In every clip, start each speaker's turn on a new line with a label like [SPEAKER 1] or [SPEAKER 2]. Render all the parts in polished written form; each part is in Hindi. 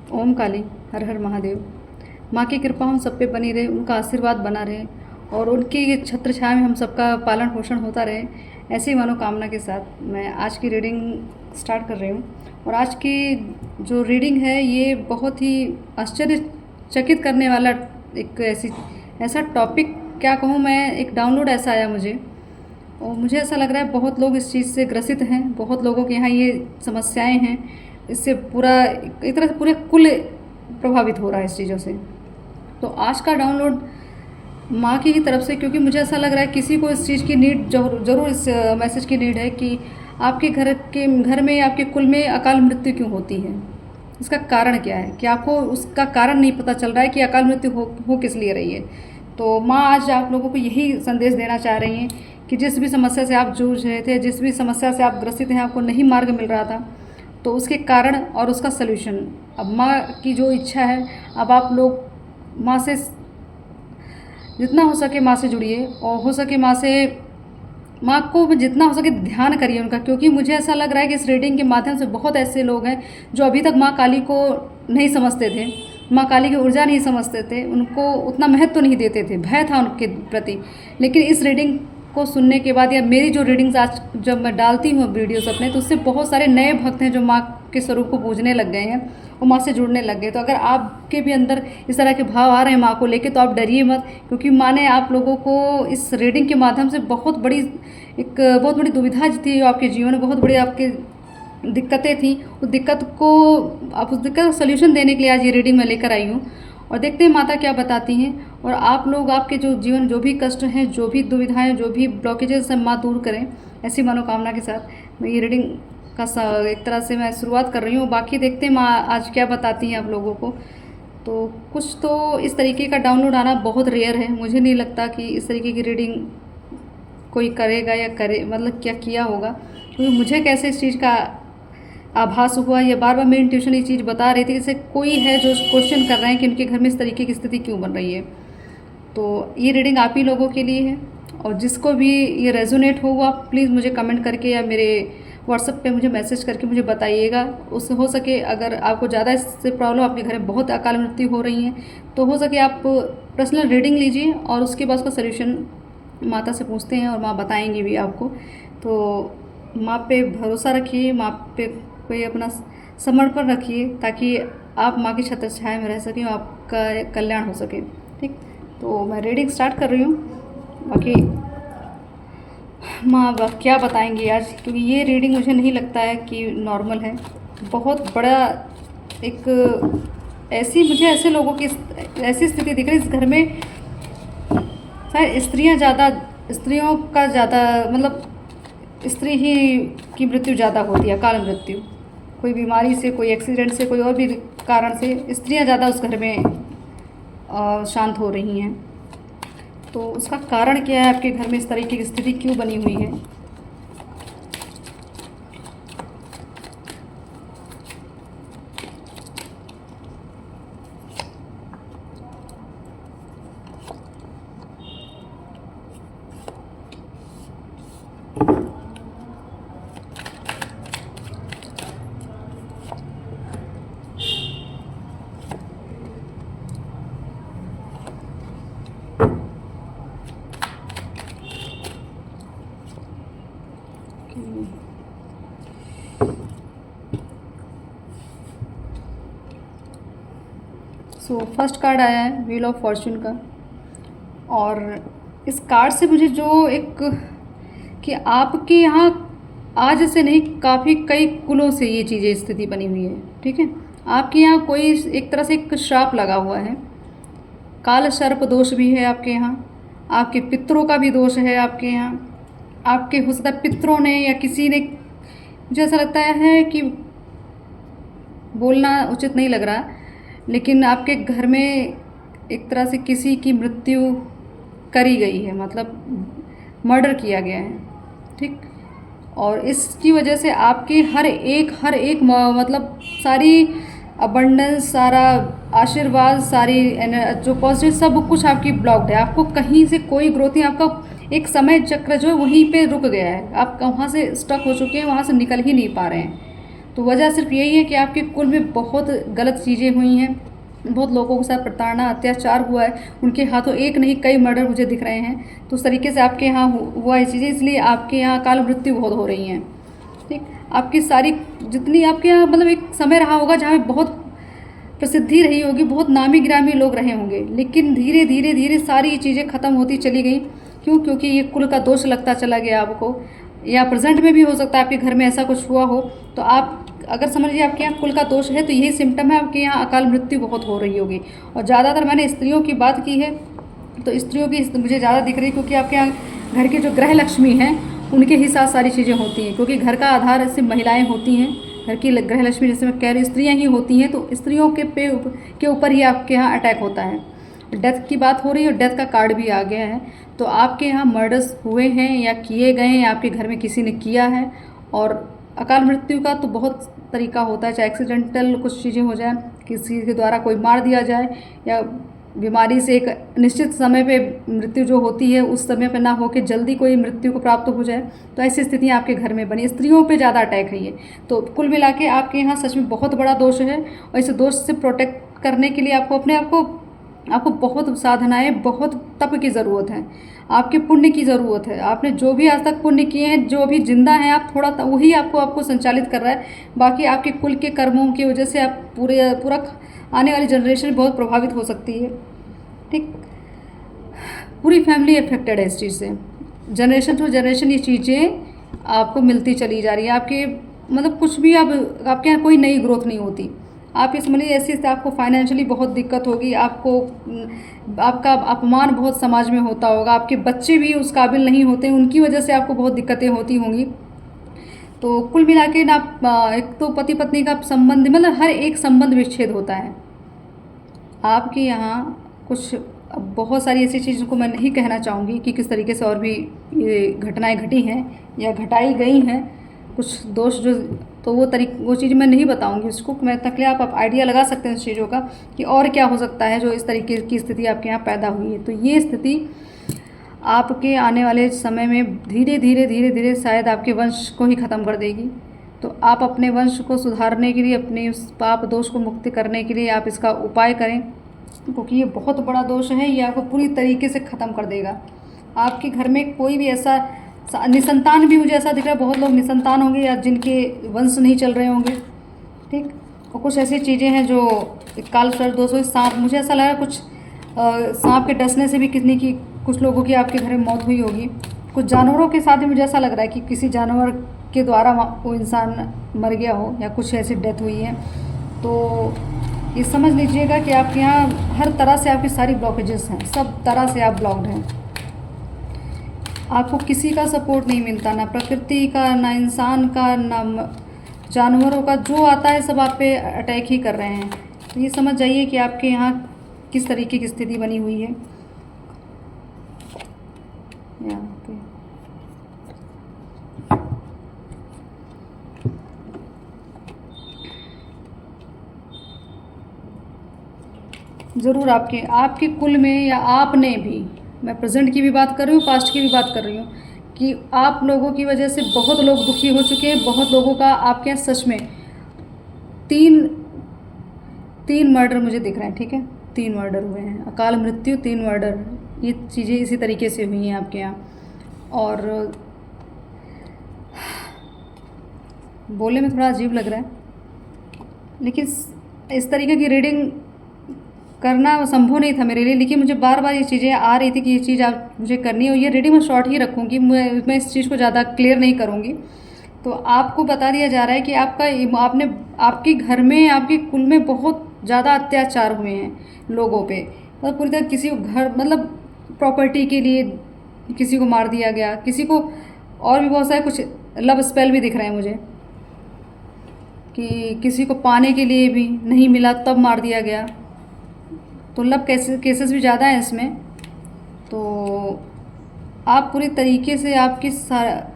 [SPEAKER 1] ओम काली, हर हर महादेव। माँ की कृपा हम सब पे बनी रहे, उनका आशीर्वाद बना रहे और उनकी छत्र छाया में हम सबका पालन पोषण होता रहे, ऐसी मनोकामना के साथ मैं आज की रीडिंग स्टार्ट कर रही हूँ। और आज की जो रीडिंग है ये बहुत ही आश्चर्यचकित करने वाला एक ऐसा टॉपिक, क्या कहूँ मैं, एक डाउनलोड ऐसा आया मुझे और मुझे ऐसा लग रहा है बहुत लोग इस चीज़ से ग्रसित हैं, बहुत लोगों के यहाँ ये समस्याएं हैं। इससे पूरा एक तरह से पूरे कुल प्रभावित हो रहा है इस चीज़ों से। तो आज का डाउनलोड माँ की ही तरफ से, क्योंकि मुझे ऐसा लग रहा है किसी को इस चीज़ की नीड ज़रूर इस मैसेज की नीड है कि आपके घर में, आपके कुल में अकाल मृत्यु क्यों होती है, इसका कारण क्या है, कि आपको उसका कारण नहीं पता चल रहा है कि अकाल मृत्यु हो किस लिए रही है। तो माँ आज आप लोगों को यही संदेश देना चाह रही हैं कि जिस भी समस्या से आप जूझ रहे थे, जिस भी समस्या से आप ग्रसित हैं, आपको नहीं मार्ग मिल रहा था, तो उसके कारण और उसका सल्यूशन, अब माँ की जो इच्छा है, अब आप लोग माँ से जितना हो सके माँ से जुड़िए और हो सके माँ को जितना हो सके ध्यान करिए उनका, क्योंकि मुझे ऐसा लग रहा है कि इस रीडिंग के माध्यम से बहुत ऐसे लोग हैं जो अभी तक माँ काली को नहीं समझते थे, माँ काली की ऊर्जा नहीं समझते थे, उनको उतना महत्व नहीं देते थे, भय था उनके प्रति। लेकिन इस रीडिंग को सुनने के बाद या मेरी जो रीडिंग्स आज जब मैं डालती हूँ वीडियोस अपने, तो उससे बहुत सारे नए भक्त हैं जो माँ के स्वरूप को पूजने लग गए हैं और माँ से जुड़ने लग गए। तो अगर आपके भी अंदर इस तरह के भाव आ रहे हैं माँ को लेके, तो आप डरिए मत, क्योंकि माँ ने आप लोगों को इस रीडिंग के माध्यम से बहुत बड़ी दुविधा थी, आपके जीवन में बहुत बड़ी आपके दिक्कतें थी, उस दिक्कत का सल्यूशन देने के लिए आज ये रीडिंग मैं लेकर आई हूँ। और देखते हैं माता क्या बताती हैं और आप लोग आपके जो जीवन, जो भी कष्ट हैं, जो भी दुविधाएं, जो भी ब्लॉकेजेस हैं, माँ दूर करें, ऐसी मनोकामना के साथ मैं ये रीडिंग का एक तरह से मैं शुरुआत कर रही हूँ। बाकी देखते हैं माँ आज क्या बताती हैं आप लोगों को। तो कुछ तो इस तरीके का डाउनलोड आना बहुत रेयर है, मुझे नहीं लगता कि इस तरीके की रीडिंग कोई करेगा या करे, मतलब क्या किया होगा, क्योंकि मुझे कैसे इस चीज़ का आभास हुआ, या बार बार मेरी इंट्यूशन ये चीज़ बता रही थी कि जैसे कोई है जो क्वेश्चन कर रहे हैं कि उनके घर में इस तरीके की स्थिति क्यों बन रही है। तो ये रीडिंग आप ही लोगों के लिए है और जिसको भी ये रेजोनेट हो वो आप प्लीज़ मुझे कमेंट करके या मेरे व्हाट्सएप पे मुझे मैसेज करके मुझे बताइएगा। उससे हो सके, अगर आपको ज़्यादा इससे प्रॉब्लम, आपके घर में बहुत अकाल मृत्यु हो रही हैं, तो हो सके आप पर्सनल रीडिंग लीजिए और उसके बाद उसका सल्यूशन माता से पूछते हैं और माँ बताएंगी भी आपको। तो माँ पे भरोसा रखिए, माँ पे अपना समर्पण रखिए, ताकि आप माँ की छत्र छाया में रह सकें और आपका कल्याण हो सके। ठीक, तो मैं रीडिंग स्टार्ट कर रही हूँ। बाकी माँ क्या बताएंगी आज, क्योंकि ये रीडिंग मुझे नहीं लगता है कि नॉर्मल है, बहुत बड़ा एक मुझे ऐसे लोगों की ऐसी स्थिति दिख रही है इस घर में, शायद स्त्रियों का ज़्यादा, मतलब स्त्री ही की मृत्यु ज़्यादा होती है, अकाल मृत्यु, कोई बीमारी से, कोई एक्सीडेंट से, कोई और भी कारण से स्त्रियां ज़्यादा उस घर में शांत हो रही हैं। तो उसका कारण क्या है, आपके घर में इस तरीके की स्थिति क्यों बनी हुई है। सो फर्स्ट कार्ड आया है व्हील ऑफ फॉर्चून का, और इस कार्ड से मुझे जो एक, कि आपके यहाँ आज से नहीं, काफ़ी कई कुलों से ये चीज़ें स्थिति बनी हुई है। ठीक है, आपके यहाँ कोई एक तरह से एक श्राप लगा हुआ है, काल सर्प दोष भी है आपके यहाँ, आपके पितरों का भी दोष है आपके यहाँ, आपके हो सकता है पितरों ने या किसी ने, मुझे ऐसा लगता है कि बोलना उचित नहीं लग रहा, लेकिन आपके घर में एक तरह से किसी की मृत्यु करी गई है, मतलब मर्डर किया गया है। ठीक, और इसकी वजह से आपके हर एक मतलब सारी अबंडेंस, सारा आशीर्वाद, सारी जो पॉजिटिव सब कुछ आपकी ब्लॉक्ड है, आपको कहीं से कोई ग्रोथ नहीं, आपका एक समय चक्र जो है वहीं पे रुक गया है, आप वहाँ से स्टक हो चुके हैं, वहाँ से निकल ही नहीं पा रहे हैं। तो वजह सिर्फ यही है कि आपके कुल में बहुत गलत चीज़ें हुई हैं, बहुत लोगों के साथ प्रताड़ना अत्याचार हुआ है, उनके हाथों एक नहीं कई मर्डर मुझे दिख रहे हैं। तो उस तरीके से आपके यहाँ हुआ ये चीज़ें, इसलिए आपके यहाँ अकाल मृत्यु बहुत हो रही हैं। ठीक, आपकी सारी जितनी आपके यहाँ मतलब एक समय रहा होगा जहाँ बहुत प्रसिद्धि रही होगी, बहुत नामी गिरामी लोग रहे होंगे, लेकिन धीरे धीरे धीरे सारी ये चीज़ें ख़त्म होती चली गई। क्यों? क्योंकि ये कुल का दोष लगता चला गया आपको, या प्रेजेंट में भी हो सकता है आपके घर में ऐसा कुछ हुआ हो। तो आप अगर समझ लीजिए आपके यहाँ कुल का दोष है, तो यही सिम्टम है, आपके यहाँ अकाल मृत्यु बहुत हो रही होगी। और ज़्यादातर मैंने स्त्रियों की बात की है, तो स्त्रियों की मुझे ज़्यादा दिख रही है, क्योंकि आपके यहाँ घर की जो ग्रह लक्ष्मी हैं उनके ही साथ सारी चीज़ें होती हैं, क्योंकि घर का आधार सिर्फ महिलाएँ होती हैं। घर की गृह लक्ष्मी, जैसे मैं कह रही हूँ, स्त्रियाँ ही होती हैं, तो स्त्रियों के ऊपर ही आपके यहाँ अटैक होता है। डेथ की बात हो रही है और डेथ का कार्ड भी आ गया है। तो आपके यहाँ मर्डर्स हुए हैं या किए गए हैं, या आपके घर में किसी ने किया है। और अकाल मृत्यु का तो बहुत तरीका होता है, चाहे एक्सीडेंटल कुछ चीज़ें हो जाए, किसी के द्वारा कोई मार दिया जाए, या बीमारी से एक निश्चित समय पे मृत्यु जो होती है उस समय पे ना होकर जल्दी कोई मृत्यु को प्राप्त हो जाए। तो ऐसी स्थितियाँ आपके घर में बनी, स्त्रियों पे ज़्यादा अटैक है ये। तो कुल मिला के आपके यहाँ सच में बहुत बड़ा दोष है, और इस दोष से प्रोटेक्ट करने के लिए आपको अपने आपको बहुत साधनाएँ, बहुत तप की ज़रूरत है, आपके पुण्य की ज़रूरत है। आपने जो भी आज तक पुण्य किए हैं, जो अभी जिंदा हैं आप, थोड़ा वही आपको संचालित कर रहा है। बाकी आपके कुल के कर्मों की वजह से आप पूरा आने वाली जनरेशन बहुत प्रभावित हो सकती है। ठीक, पूरी फैमिली अफेक्टेड है इस चीज़ से, जनरेशन टू जनरेशन ये चीज़ें आपको मिलती चली जा रही है। आपके मतलब कुछ भी अब आपके यहाँ कोई नई ग्रोथ नहीं होती। आप ये समझिए, ऐसे से आपको फाइनेंशियली बहुत दिक्कत होगी, आपका अपमान बहुत समाज में होता होगा, आपके बच्चे भी उस काबिल नहीं होते, उनकी वजह से आपको बहुत दिक्कतें होती होंगी। तो कुल मिला के ना, एक तो पति पत्नी का संबंध, मतलब हर एक संबंध विच्छेद होता है। आपके यहाँ कुछ बहुत सारी ऐसी चीज़ों को मैं नहीं कहना चाहूँगी कि किस तरीके से और भी ये घटनाएं घटी हैं या घटाई गई हैं, कुछ दोष जो, तो वो चीज़ मैं नहीं बताऊँगी उसको। मैं तक आप आइडिया लगा सकते हैं उस चीज़ों का कि और क्या हो सकता है जो इस तरीके की स्थिति आपके यहाँ पैदा हुई है। तो ये स्थिति आपके आने वाले समय में धीरे धीरे धीरे धीरे शायद आपके वंश को ही ख़त्म कर देगी। तो आप अपने वंश को सुधारने के लिए, अपने उस पाप दोष को मुक्त करने के लिए आप इसका उपाय करें, क्योंकि ये बहुत बड़ा दोष है, ये आपको पूरी तरीके से ख़त्म कर देगा। आपके घर में कोई भी ऐसा निसंतान भी, मुझे ऐसा दिख रहा है बहुत लोग निसंतान होंगे या जिनके वंश नहीं चल रहे होंगे। ठीक, और कुछ ऐसी चीज़ें हैं जो काल सर्प दोष, सांप, मुझे ऐसा लगा कुछ सांप के डसने से भी कुछ लोगों की आपके घर में मौत हुई होगी। कुछ जानवरों के साथ भी मुझे ऐसा लग रहा है कि किसी जानवर के द्वारा वो इंसान मर गया हो या कुछ ऐसी डेथ हुई है। तो ये समझ लीजिएगा कि आपके यहाँ हर तरह से आपकी सारी ब्लॉकेजेस हैं, सब तरह से आप ब्लॉक्ड हैं। आपको किसी का सपोर्ट नहीं मिलता, ना प्रकृति का, ना इंसान का, ना जानवरों का, जो आता है सब आप पे अटैक ही कर रहे हैं। तो ये समझ जाइए कि आपके यहाँ किस तरीके की स्थिति बनी हुई है। ज़रूर आपके कुल में, या आपने भी, मैं प्रेजेंट की भी बात कर रही हूँ, पास्ट की भी बात कर रही हूँ, कि आप लोगों की वजह से बहुत लोग दुखी हो चुके हैं। बहुत लोगों का आपके यहाँ सच में तीन मर्डर मुझे दिख रहे हैं। ठीक है, 3 मर्डर हुए हैं, अकाल मृत्यु, 3 मर्डर, ये चीज़ें इसी तरीके से हुई हैं आपके यहाँ। और बोलने में थोड़ा अजीब लग रहा है, लेकिन इस तरीके की रीडिंग करना संभव नहीं था मेरे लिए, लेकिन मुझे बार बार ये चीज़ें आ रही थी कि ये चीज़ आप मुझे करनी है। और ये रीडिंग मैं शॉर्ट ही रखूँगी, मैं इस चीज़ को ज़्यादा क्लियर नहीं करूँगी। तो आपको बता दिया जा रहा है कि आपके घर में, आपके कुल में बहुत ज़्यादा अत्याचार हुए हैं लोगों पे, और पूरी तरह किसी को घर, मतलब प्रॉपर्टी के लिए किसी को मार दिया गया, किसी को, और भी बहुत सारे कुछ लव स्पेल भी दिख रहे हैं मुझे, कि किसी को पाने के लिए भी नहीं मिला तब मार दिया गया। तो लव केसेस भी ज़्यादा हैं इसमें। तो आप पूरी तरीके से, आपकी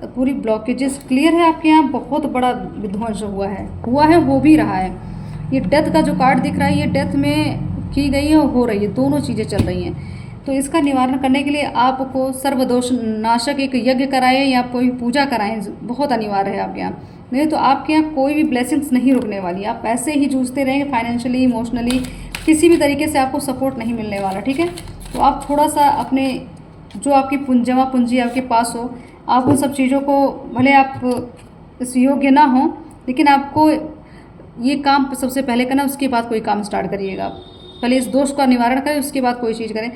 [SPEAKER 1] पूरी ब्लॉकेजेस क्लियर है। आपके यहाँ बहुत बड़ा विध्वंस हुआ है, हो भी रहा है। ये डेथ का जो कार्ड दिख रहा है, ये डेथ में की गई है और हो रही है, दोनों चीज़ें चल रही हैं। तो इसका निवारण करने के लिए आपको सर्वदोष नाशक एक यज्ञ कराएं या कोई पूजा कराएं, बहुत अनिवार्य है आपके यहाँ। नहीं तो आपके यहाँ कोई भी ब्लेसिंग्स नहीं रुकने वाली, आप ऐसे ही जूझते रहेंगे फाइनेंशियली, इमोशनली, किसी भी तरीके से आपको सपोर्ट नहीं मिलने वाला, ठीक है। तो आप थोड़ा सा अपने जो आपकी जमा पूंजी आपके पास हो, आप उन सब चीज़ों को, भले आप इस योग्य ना हो, लेकिन आपको ये काम सबसे पहले करना, उसके बाद कोई काम स्टार्ट करिएगा। पहले इस दोष का निवारण करें, उसके बाद कोई चीज़ करें।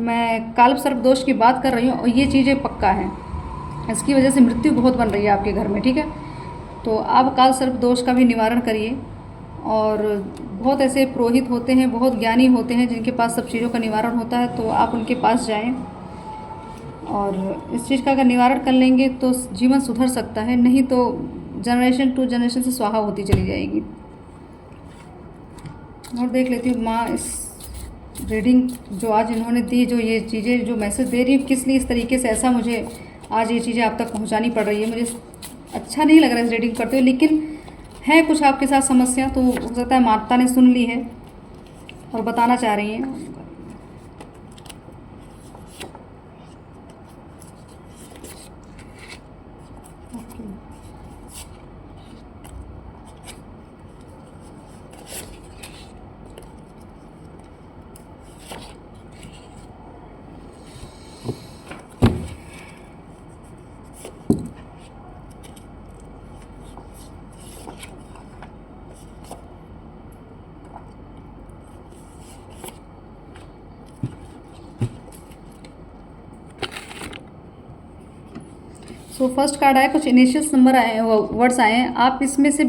[SPEAKER 1] मैं काल्प सर्प दोष की बात कर रही हूँ और ये चीज़ें पक्का है, इसकी वजह से मृत्यु बहुत बन रही है आपके घर में, ठीक है। तो आप काल सर्प दोष का भी निवारण करिए। और बहुत ऐसे पुरोहित होते हैं, बहुत ज्ञानी होते हैं जिनके पास सब चीज़ों का निवारण होता है, तो आप उनके पास जाएं और इस चीज़ का अगर निवारण कर लेंगे तो जीवन सुधर सकता है, नहीं तो जनरेशन टू जनरेशन से स्वाहा होती चली जाएगी। और देख लेती हूँ माँ इस रीडिंग जो आज इन्होंने दी, जो ये चीज़ें जो मैसेज दे रही हूँ, किस लिए इस तरीके से ऐसा मुझे आज ये चीज़ें आप तक पहुँचानी पड़ रही है। मुझे अच्छा नहीं लग रहा है इस रीडिंग करते हुए, लेकिन है कुछ आपके साथ समस्या, तो हो सकता है माता ने सुन ली है और बताना चाह रही हैं। सो फर्स्ट कार्ड आया, कुछ इनिशियल्स नंबर आए, वर्ड्स आए हैं। आप इसमें से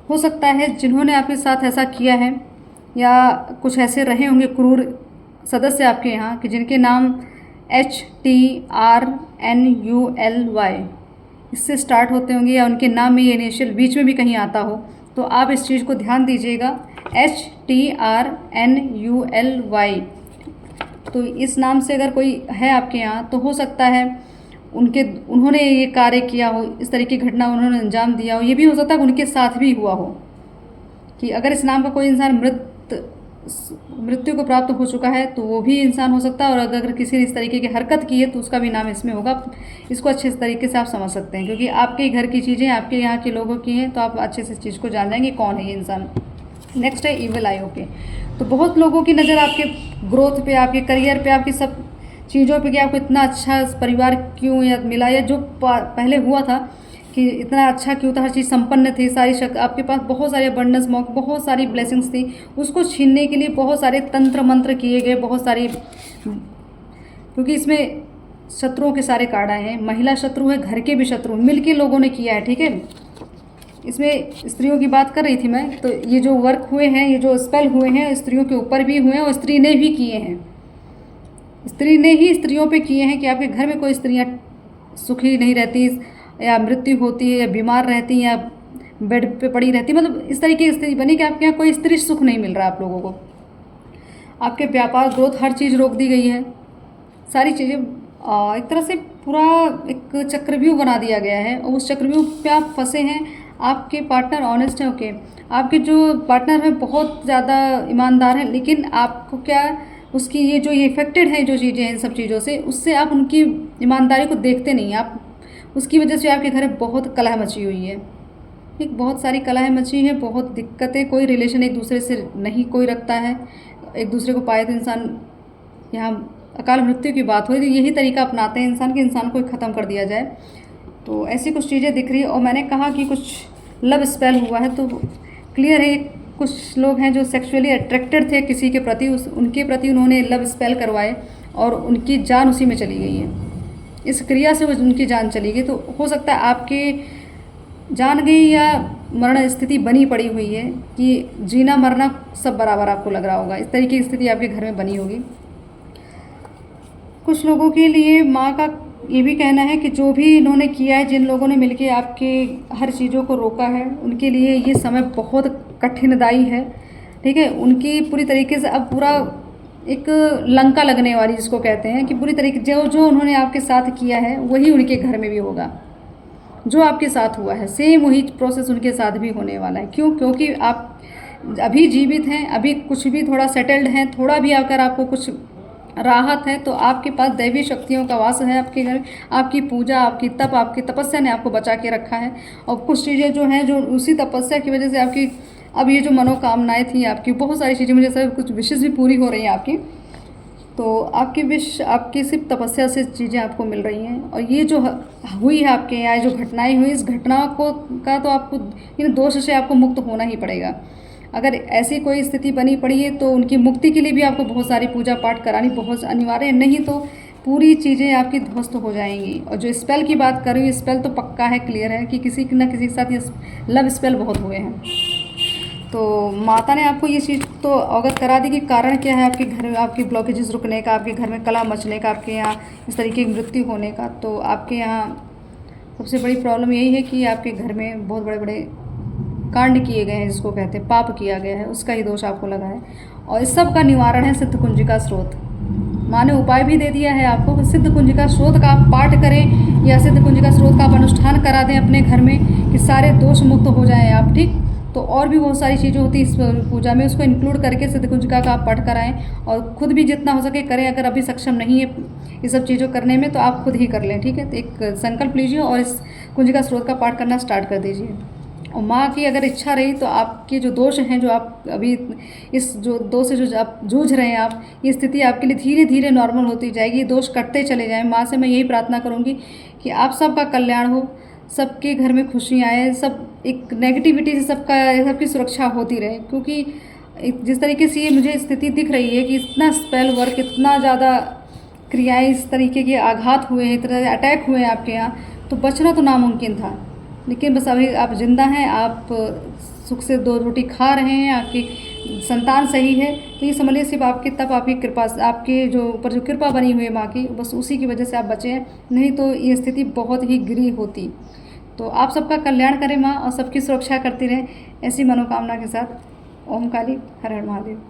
[SPEAKER 1] हो सकता है जिन्होंने आपके साथ ऐसा किया है, या कुछ ऐसे रहे होंगे क्रूर सदस्य आपके यहाँ कि जिनके नाम HTRNULY इससे स्टार्ट होते होंगे, या उनके नाम में ये इनिशियल बीच में भी कहीं आता हो, तो आप इस चीज़ को ध्यान दीजिएगा। HTRNULY, तो इस नाम से अगर कोई है आपके यहाँ, तो हो सकता है उन्होंने ये कार्य किया हो, इस तरह की घटना उन्होंने अंजाम दिया हो। ये भी हो सकता है उनके साथ भी हुआ हो, कि अगर इस नाम का कोई इंसान मृत्यु को प्राप्त हो चुका है तो वो भी इंसान हो सकता है, और अगर किसी ने इस तरीके की हरकत की है तो उसका भी नाम इसमें होगा। इसको अच्छे तरीके से आप समझ सकते हैं, क्योंकि आपके घर की चीज़ें आपके यहाँ के लोगों की हैं, तो आप अच्छे से इस चीज़ को जान जाएंगे कौन है ये इंसान। नेक्स्ट है इविल आई। ओके, तो बहुत लोगों की नज़र आपके ग्रोथ पे, आपके करियर पे, आपकी सब चीज़ों पे कि आपको इतना अच्छा परिवार क्यों या मिला, या जो पहले हुआ था कि इतना अच्छा क्यों था, हर चीज़ संपन्न थी, सारी आपके पास बहुत सारे अबंडेंस मौके, बहुत सारी ब्लेसिंग्स थी, उसको छीनने के लिए बहुत सारे तंत्र मंत्र किए गए, बहुत सारी, क्योंकि इसमें शत्रुओं के सारे कार्ड आए हैं। महिला शत्रु है, घर के भी शत्रु, मिल के लोगों ने किया है, ठीक है। इसमें स्त्रियों की बात कर रही थी मैं, तो ये जो वर्क हुए हैं, ये जो स्पेल हुए हैं, स्त्रियों के ऊपर भी हुए हैं और स्त्री ने भी किए हैं। स्त्री ने ही स्त्रियों पे किए हैं कि आपके घर में कोई स्त्रियां सुखी नहीं रहती, या मृत्यु होती है, या बीमार रहती, या बेड पे पड़ी रहती, मतलब इस तरीके की स्थिति बनी कि आपके यहाँ कोई स्त्री सुख नहीं मिल रहा आप लोगों को। आपके व्यापार, ग्रोथ, हर चीज़ रोक दी गई है, सारी चीज़ें एक तरह से पूरा एक चक्रव्यूह बना दिया गया है, और उस चक्रव्यूह पे आप फंसे हैं। आपके पार्टनर ऑनेस्ट हैं, ओके, आपके जो पार्टनर हैं बहुत ज़्यादा ईमानदार हैं, लेकिन आपको क्या उसकी ये जो ये इफेक्टेड है जो चीज़ें हैं, इन सब चीज़ों से, उससे आप उनकी ईमानदारी को देखते नहीं, आप उसकी वजह से आपके घर में बहुत कलह मची हुई है, एक बहुत सारी कलह मची है, बहुत दिक्कतें, कोई रिलेशन एक दूसरे से नहीं कोई रखता है, एक दूसरे को पाए तो इंसान, यहाँ अकाल मृत्यु की बात हो, तो यही तरीका अपनाते हैं इंसान, कि इंसान को ख़त्म कर दिया जाए। तो ऐसी कुछ चीज़ें दिख रही है। और मैंने कहा कि कुछ लव स्पेल हुआ है, तो क्लियर है कुछ लोग हैं जो सेक्सुअली अट्रैक्टेड थे किसी के प्रति, उनके प्रति उन्होंने लव स्पेल करवाए और उनकी जान उसी में चली गई है, इस क्रिया से उनकी जान चली गई। तो हो सकता है आपके जान गई या मरण स्थिति बनी पड़ी हुई है, कि जीना मरना सब बराबर आपको लग रहा होगा, इस तरीके की स्थिति आपके घर में बनी होगी। कुछ लोगों के लिए माँ का ये भी कहना है कि जो भी इन्होंने किया है, जिन लोगों ने मिलके आपके हर चीज़ों को रोका है, उनके लिए ये समय बहुत कठिनदायी है, ठीक है। उनकी पूरी तरीके से अब पूरा एक लंका लगने वाली, जिसको कहते हैं कि पूरी तरीके जो उन्होंने आपके साथ किया है वही उनके घर में भी होगा, जो आपके साथ हुआ है सेम वही प्रोसेस उनके साथ भी होने वाला है। क्यों? क्योंकि आप अभी जीवित हैं, अभी कुछ भी थोड़ा सेटल्ड हैं, थोड़ा भी अगर आपको कुछ राहत है, तो आपके पास दैवीय शक्तियों का वास है आपके घर। आपकी पूजा, आपकी तप, आपकी तपस्या ने आपको बचा के रखा है। और कुछ चीज़ें जो हैं, जो उसी तपस्या की वजह से आपकी अब ये जो मनोकामनाएं थी आपकी, बहुत सारी चीज़ें, मुझे सब कुछ विशेष भी पूरी हो रही हैं आपकी। तो आपकी विश, आपकी सिर्फ तपस्या से चीज़ें आपको मिल रही हैं। और ये जो हुई है आपके यहाँ, जो घटनाएं हुई, इस घटना को का तो आपको इन दोष से आपको मुक्त होना ही पड़ेगा। अगर ऐसी कोई स्थिति बनी पड़ी है तो उनकी मुक्ति के लिए भी आपको बहुत सारी पूजा पाठ करानी बहुत अनिवार्य है, नहीं तो पूरी चीज़ें आपकी ध्वस्त हो जाएंगी। और जो स्पेल की बात कर रही हूँ, स्पेल तो पक्का है, क्लियर है कि किसी न किसी के साथ ये लव स्पेल बहुत हुए हैं। तो माता ने आपको ये चीज़ तो अवगत करा दी कि कारण क्या है आपके घर में, आपकी ब्लॉकेजेस रुकने का, आपके घर में कला मचने का, आपके यहाँ इस तरीके की मृत्यु होने का। तो आपके यहाँ सबसे बड़ी प्रॉब्लम यही है कि आपके घर में बहुत बड़े बड़े कांड किए गए हैं, जिसको कहते हैं पाप किया गया है, उसका ही दोष आपको लगा है। और इस सब का निवारण है सिद्ध कुंजिका स्रोत। माँ ने उपाय भी दे दिया है आपको कि सिद्ध कुंजिका स्रोत का आप पाठ करें, या सिद्ध कुंजिका स्रोत का आप अनुष्ठान करा दें अपने घर में, कि सारे दोष मुक्त हो जाएं आप, ठीक। तो और भी बहुत सारी चीज़ें होती है इस पूजा में, उसको इंक्लूड करके सिद्ध कुंजिका का आप पाठ कराएं। और खुद भी जितना हो सके करें। अगर अभी सक्षम नहीं है ये सब चीज़ों करने में, तो आप खुद ही कर लें, ठीक है। तो एक संकल्प लीजिए और इस कुंजिका स्रोत का पाठ करना स्टार्ट कर दीजिए। और माँ की अगर इच्छा रही तो आपके जो दोष हैं, जो आप अभी इस जो दोष से जो आप जूझ रहे हैं, आप ये स्थिति आपके लिए धीरे धीरे नॉर्मल होती जाएगी, ये दोष कटते चले जाएं। माँ से मैं यही प्रार्थना करूँगी कि आप सबका कल्याण हो, सबके घर में खुशियाँ आए, सब एक नेगेटिविटी से सबकी सुरक्षा होती रहे। क्योंकि जिस तरीके से ये मुझे स्थिति दिख रही है कि इतना स्पेल वर्क, इतना ज़्यादा क्रियाएँ, इस तरीके के आघात हुए हैं, इतने अटैक हुए हैं आपके यहाँ, तो बचना तो नामुमकिन था। लेकिन बस अभी आप जिंदा हैं, आप सुख से 2 रोटी खा रहे हैं, आपकी संतान सही है, तो ये समझ लीजिए सिर्फ आपकी तप, आपकी कृपा, आपके जो ऊपर जो कृपा बनी हुई है माँ की, बस उसी की वजह से आप बचे हैं, नहीं तो ये स्थिति बहुत ही गिरी होती। तो आप सबका कल्याण करें माँ, और सबकी सुरक्षा करती रहें, ऐसी मनोकामना के साथ। ओम काली, हर हर महादेव।